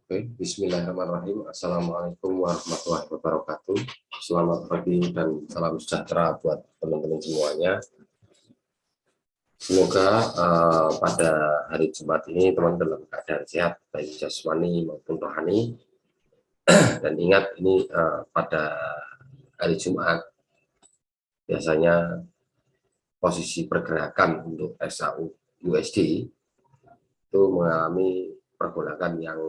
Oke, bismillahirrahmanirrahim. Assalamualaikum warahmatullahi wabarakatuh. Selamat pagi dan salam sejahtera buat teman-teman semuanya. Semoga pada hari Jumat ini teman dalam keadaan sehat, baik jasmani maupun rohani. Dan ingat ini pada hari Jumat biasanya posisi pergerakan untuk SAU USD itu mengalami pergolakan yang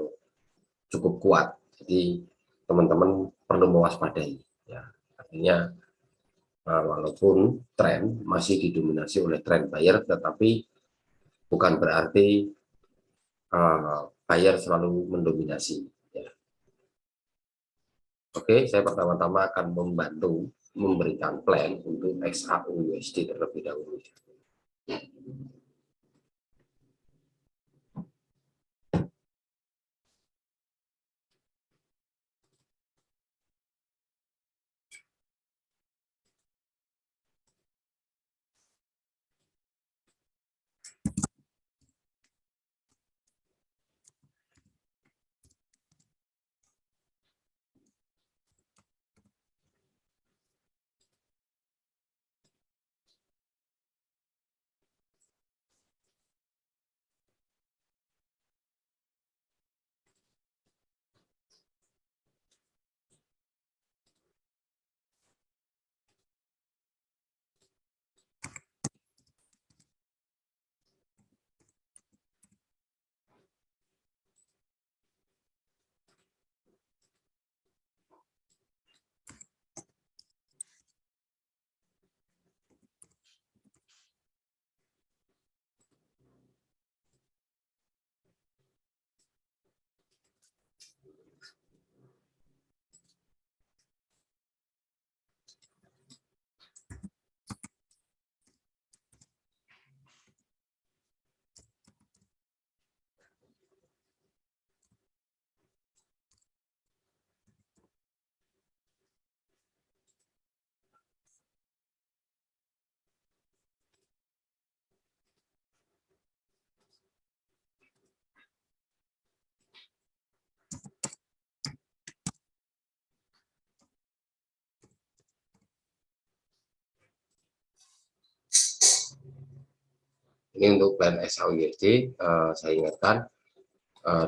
cukup kuat. Jadi teman-teman perlu mewaspadai. Ya, artinya walaupun tren masih didominasi oleh tren buyer, tetapi bukan berarti buyer selalu mendominasi. Ya. Oke, saya pertama-tama akan membantu memberikan plan untuk XAU USD terlebih dahulu. Ini untuk plan XAU USD, saya ingatkan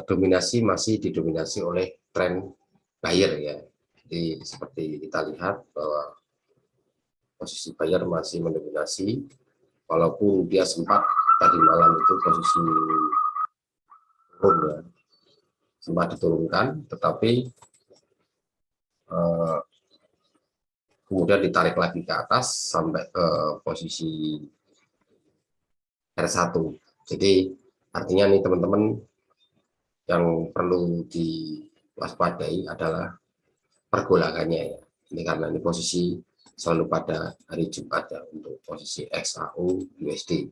dominasi masih didominasi oleh tren buyer ya. Jadi seperti kita lihat bahwa posisi buyer masih mendominasi, walaupun dia sempat tadi malam itu posisi turun ya, sempat diturunkan, tetapi kemudian ditarik lagi ke atas sampai ke posisi R1. Jadi artinya nih teman-teman, yang perlu diwaspadai adalah pergolakannya ya. Ini karena ini posisi selalu pada hari Jumat ya, untuk posisi XAU USD.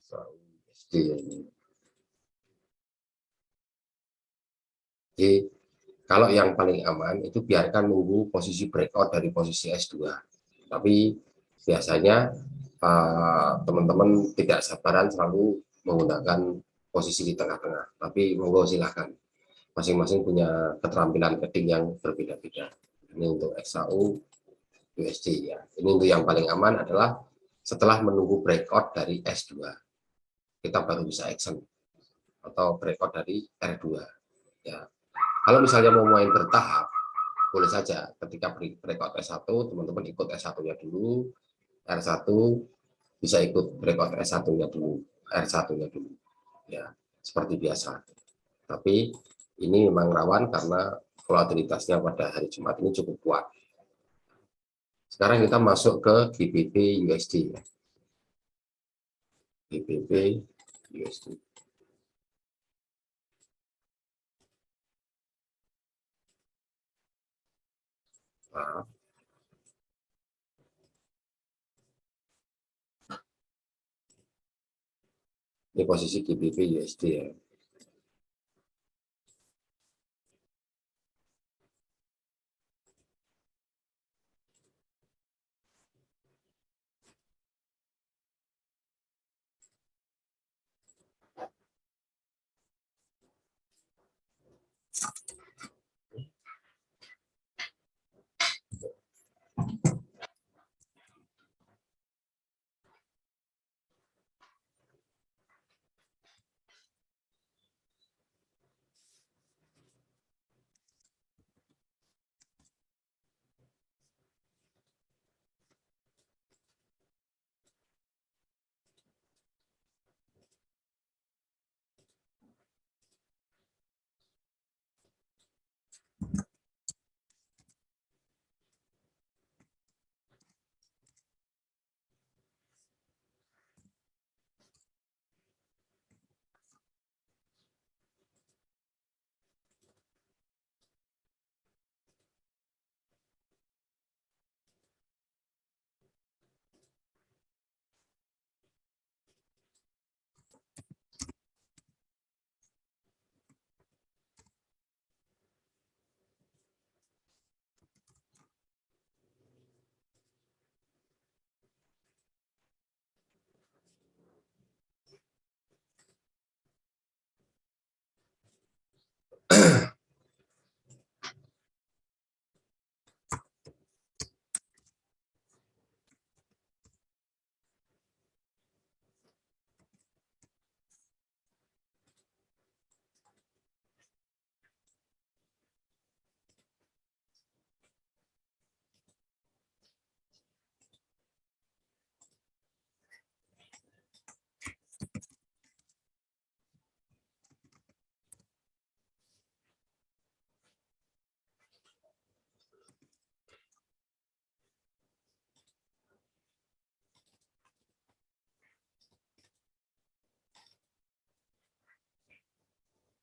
XAU USD ini. Jadi kalau yang paling aman itu biarkan nunggu posisi breakout dari posisi S2. Tapi biasanya teman-teman tidak sabaran selalu menggunakan posisi di tengah-tengah. Tapi monggo silahkan. Masing-masing punya keterampilan trading yang berbeda-beda. Ini untuk XAU USD ya. Ini untuk yang paling aman adalah setelah menunggu breakout dari S2. Kita baru bisa action atau breakout dari R2 ya. Kalau misalnya mau main bertahap, boleh saja ketika breakout S1, teman-teman ikut S1-nya dulu, R1 bisa ikut breakout S1-nya dulu, R1-nya dulu. Ya, seperti biasa. Tapi ini memang rawan karena volatilitasnya pada hari Jumat ini cukup kuat. Sekarang kita masuk ke GBP USD ya. GBP USD. Nah, ini posisi GBP USD ya.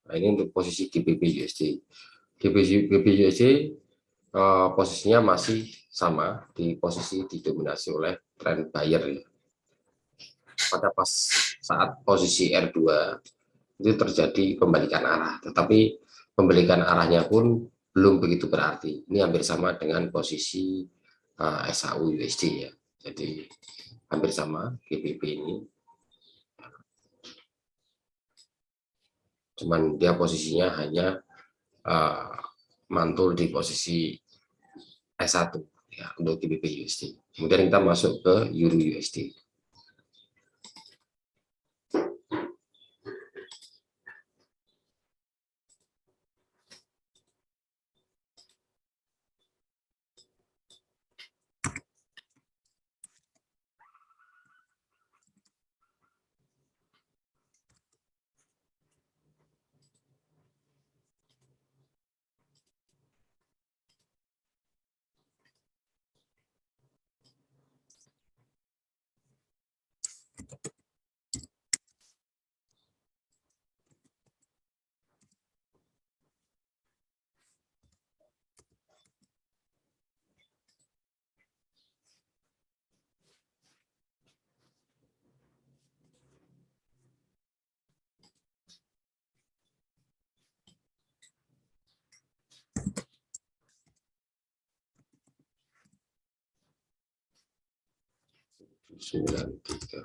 Nah, ini untuk posisi GBP USD. GBP USD posisinya masih sama di posisi didominasi oleh tren buyer ya. Pada pas saat posisi R2 itu terjadi pembalikan arah, tetapi pembalikan arahnya pun belum begitu berarti. Ini hampir sama dengan posisi SAU USD ya. Jadi hampir sama GBP ini, cuman dia posisinya hanya uh, mantul di posisi S1 ya untuk GBP USD. Kemudian kita masuk ke Euro USD. Sembilan tiga.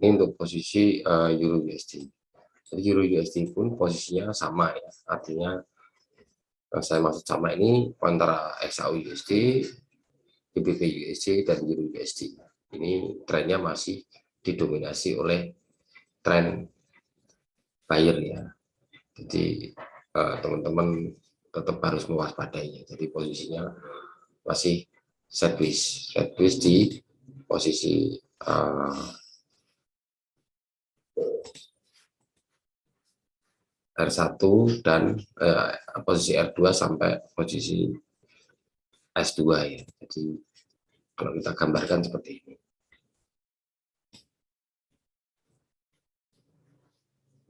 Ini untuk posisi Euro USD. Jadi Euro USD pun posisinya sama ya. Artinya saya maksud sama ini antara XAU USD, GBP USD, dan Euro USD. Ini trennya masih didominasi oleh tren buyer ya. Jadi teman-teman tetap harus mewaspadainya. Jadi posisinya masih sideways di posisi R1 dan posisi R2 sampai posisi S2 ya. Jadi kalau kita gambarkan seperti ini.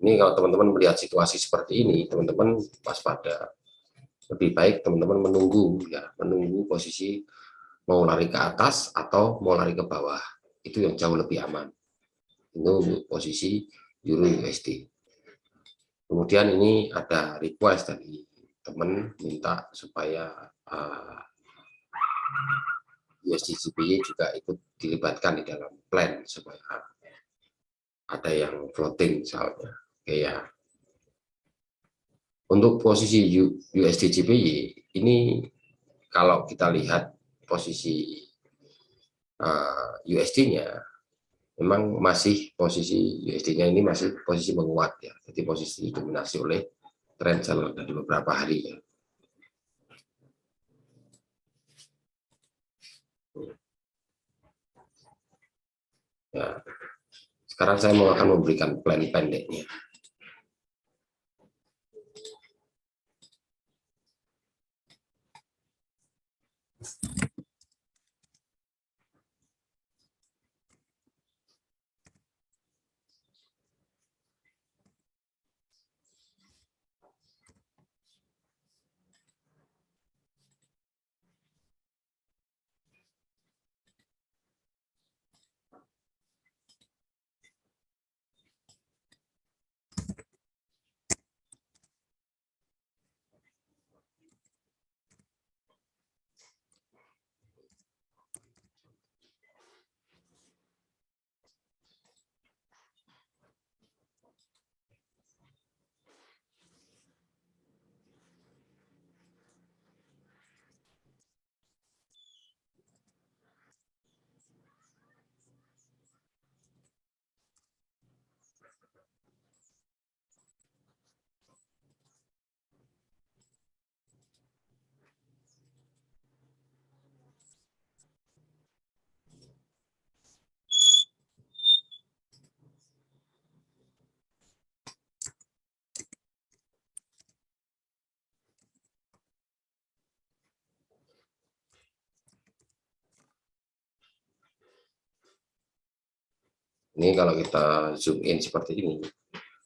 Ini kalau teman-teman melihat situasi seperti ini, teman-teman waspada. Lebih baik teman-teman menunggu ya, menunggu posisi mau lari ke atas atau mau lari ke bawah. Itu yang jauh lebih aman. Itu posisi Euro USD. Kemudian ini ada request dari teman minta supaya USD GBY juga ikut dilibatkan di dalam plan supaya ada yang floating misalnya. Oke ya. Untuk posisi USD GBY ini kalau kita lihat posisi USD-nya memang masih posisi USD-nya ini masih posisi menguat ya. Jadi posisi didominasi oleh trend seller dari beberapa hari ya. Ya. Sekarang saya akan memberikan plan pendeknya. Ini kalau kita zoom in seperti ini,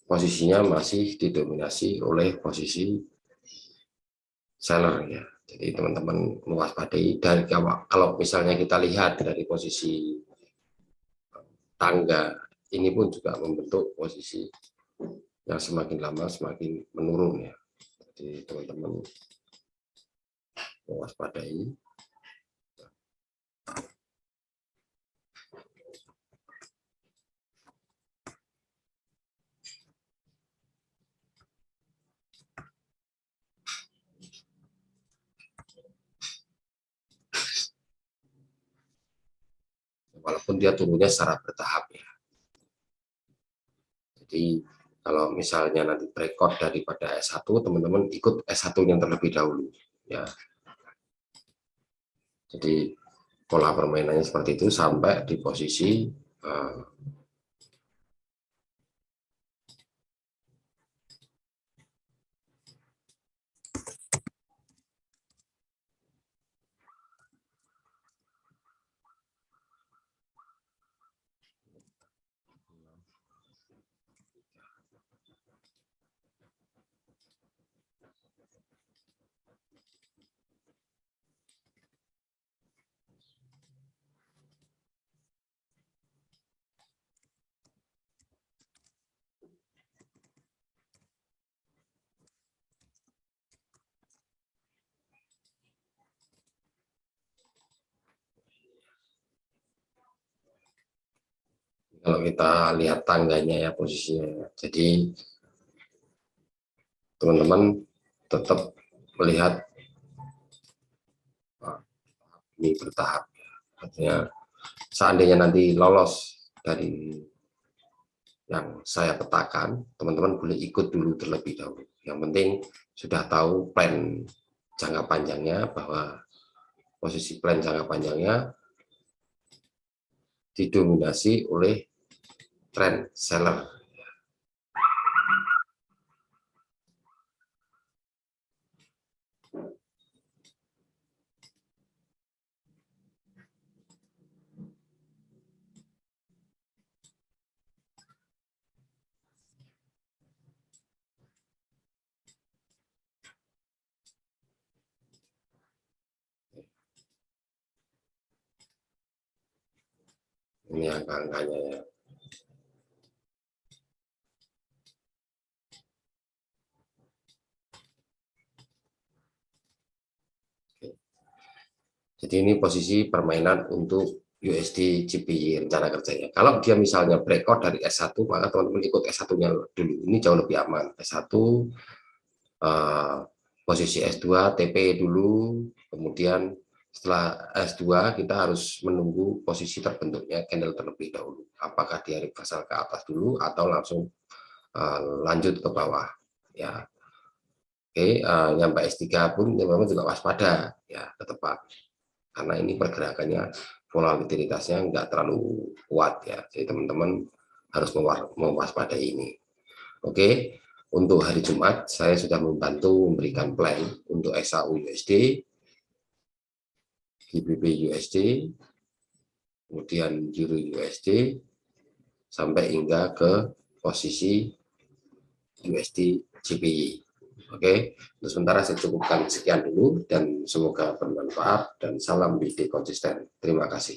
posisinya masih didominasi oleh posisi seller ya. Jadi teman-teman mewaspadai dari kalau misalnya kita lihat dari posisi tangga ini pun juga membentuk posisi yang semakin lama semakin menurun ya. Jadi teman-teman mewaspadai. Walaupun dia turunnya secara bertahap ya. Jadi kalau misalnya nanti record daripada S1, teman-teman ikut S1 yang terlebih dahulu ya. Jadi pola permainannya seperti itu sampai di posisi kalau kita lihat tangganya ya posisinya. Jadi teman-teman tetap melihat ini bertahap. Artinya seandainya nanti lolos dari yang saya petakan, teman-teman boleh ikut dulu terlebih dahulu. Yang penting sudah tahu plan jangka panjangnya, bahwa posisi plan jangka panjangnya didominasi oleh trend seller. Ini angka-angkanya ya. Jadi ini posisi permainan untuk USD GPY rencana kerjanya. Kalau dia misalnya breakout dari S1, maka teman-teman ikut S1-nya dulu. Ini jauh lebih aman. S1 posisi S2 TP dulu, kemudian setelah S2 kita harus menunggu posisi terbentuknya candle terlebih dahulu. Apakah dia reversal ke atas dulu atau langsung lanjut ke bawah ya. Oke, nyampe S3 pun memang juga waspada ya, tetap karena ini pergerakannya volatilitasnya nggak terlalu kuat ya. Jadi teman-teman harus mewaspadai ini. Oke, untuk hari Jumat saya sudah membantu memberikan plan untuk XAU USD, GBP USD, kemudian Euro USD, sampai hingga ke posisi USD GPY. Oke, untuk sementara saya cukupkan sekian dulu dan semoga bermanfaat dan salam BD konsisten. Terima kasih.